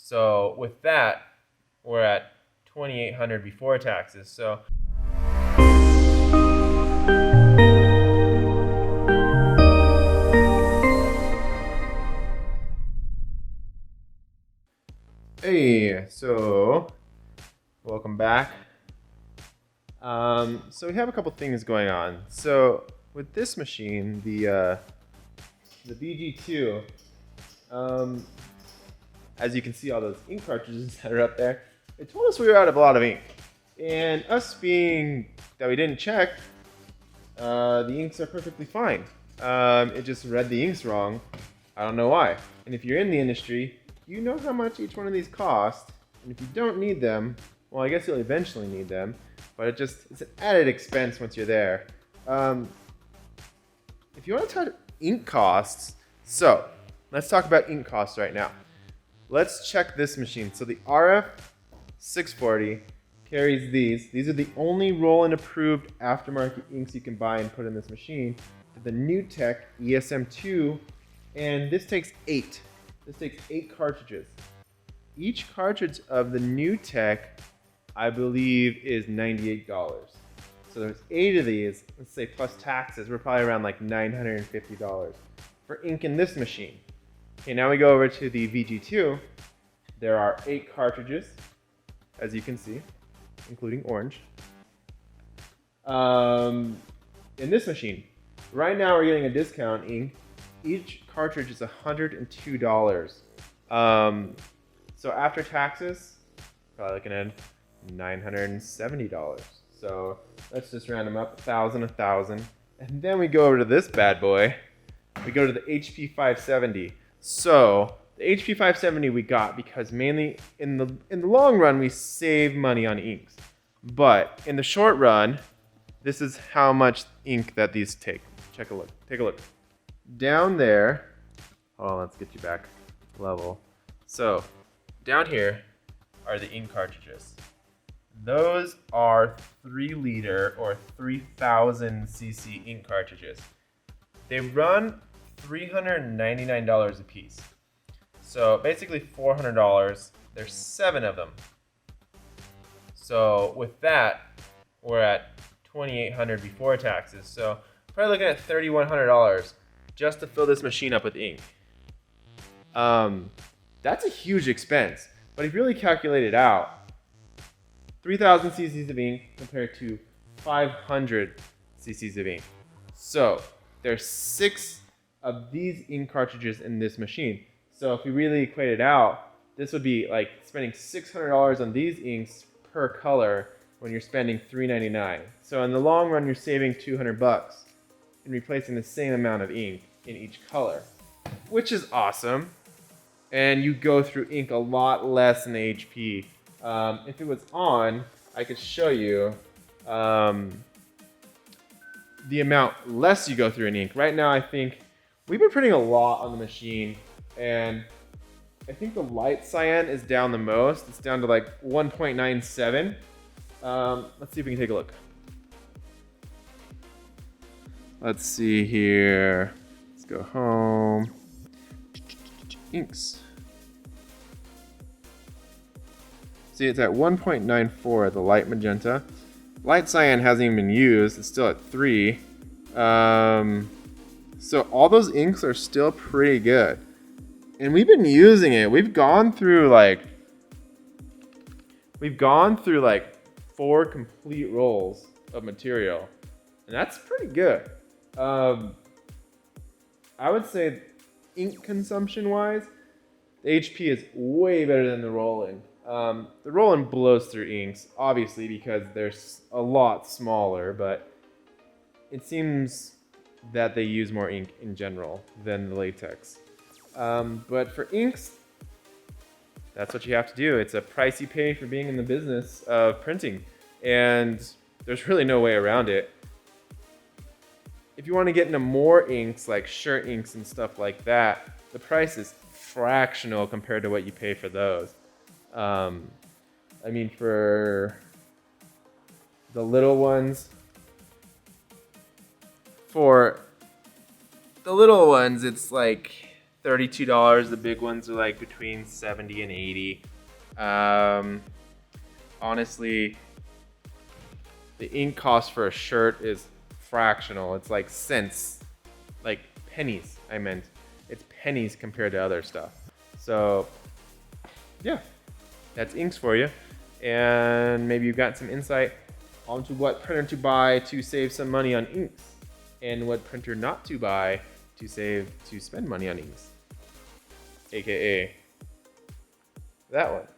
So with that, we're at $2,800 before taxes. So hey, so welcome back. So we have a couple things going on. So with this machine, the VG2, as you can see all those ink cartridges that are up there, it told us we were out of a lot of ink. And us being that we didn't check, the inks are perfectly fine. It just read the inks wrong. I don't know why. And if you're in the industry, you know how much each one of these cost. And if you don't need them, well, I guess you'll eventually need them. But it's an added expense once you're there. If you want to talk ink costs, so let's talk about ink costs right now. Let's check this machine. So the RF640 carries these. These are the only Roland approved aftermarket inks you can buy and put in this machine. The New Tech ESM2, and this takes 8. This takes 8 cartridges. Each cartridge of the New Tech, I believe, is $98. So there's 8 of these. Let's say plus taxes, we're probably around like $950 for ink in this machine. Okay, now we go over to the VG2. There are 8 cartridges, as you can see, including orange. In this machine, right now we're getting a discount ink. Each cartridge is $102. So after taxes, probably looking at $970. So let's just round them up, 1,000, 1,000. And then we go over to this bad boy. We go to the HP 570. So the HP 570 we got because mainly in the long run we save money on inks. But in the short run, this is how much ink that these take. Take a look. Down there, hold on, let's get you back level. So down here are the ink cartridges. Those are 3-liter or 3,000 cc ink cartridges. They run $399 a piece. So basically $400. There's 7 of them. So with that, we're at $2,800 before taxes. So probably looking at $3,100 just to fill this machine up with ink. That's a huge expense. But if you really calculate it out, 3,000 cc's of ink compared to 500 cc's of ink. So there's 6 of these ink cartridges in this machine. So if we really equate it out, this would be like spending $600 on these inks per color when you're spending $399. So in the long run, you're saving $200 in replacing the same amount of ink in each color, which is awesome. And you go through ink a lot less in the HP. If it was on, I could show you the amount less you go through in ink. Right now, I think we've been printing a lot on the machine, and I think the light cyan is down the most. It's down to like 1.97. Let's see if we can take a look. Let's see here. Let's go home. Inks. See, it's at 1.94, the light magenta. Light cyan hasn't even been used. It's still at 3. So all those inks are still pretty good. And we've been using it. We've gone through like 4 complete rolls of material. And that's pretty good. I would say ink consumption wise, the HP is way better than the Roland. The Roland blows through inks, obviously, because they're a lot smaller, but it seems that they use more ink in general than the latex. But for inks, that's what you have to do. It's a price you pay for being in the business of printing, and there's really no way around it. If you want to get into more inks, like shirt inks and stuff like that, the price is fractional compared to what you pay for those. I mean, for the little ones, it's like $32. The big ones are like between 70 and 80. Honestly, the ink cost for a shirt is fractional. It's like cents, like pennies, I meant. It's pennies compared to other stuff. So yeah, that's inks for you. And maybe you've got some insight onto what printer to buy to save some money on inks, and what printer not to buy to spend money on inks. AKA that one.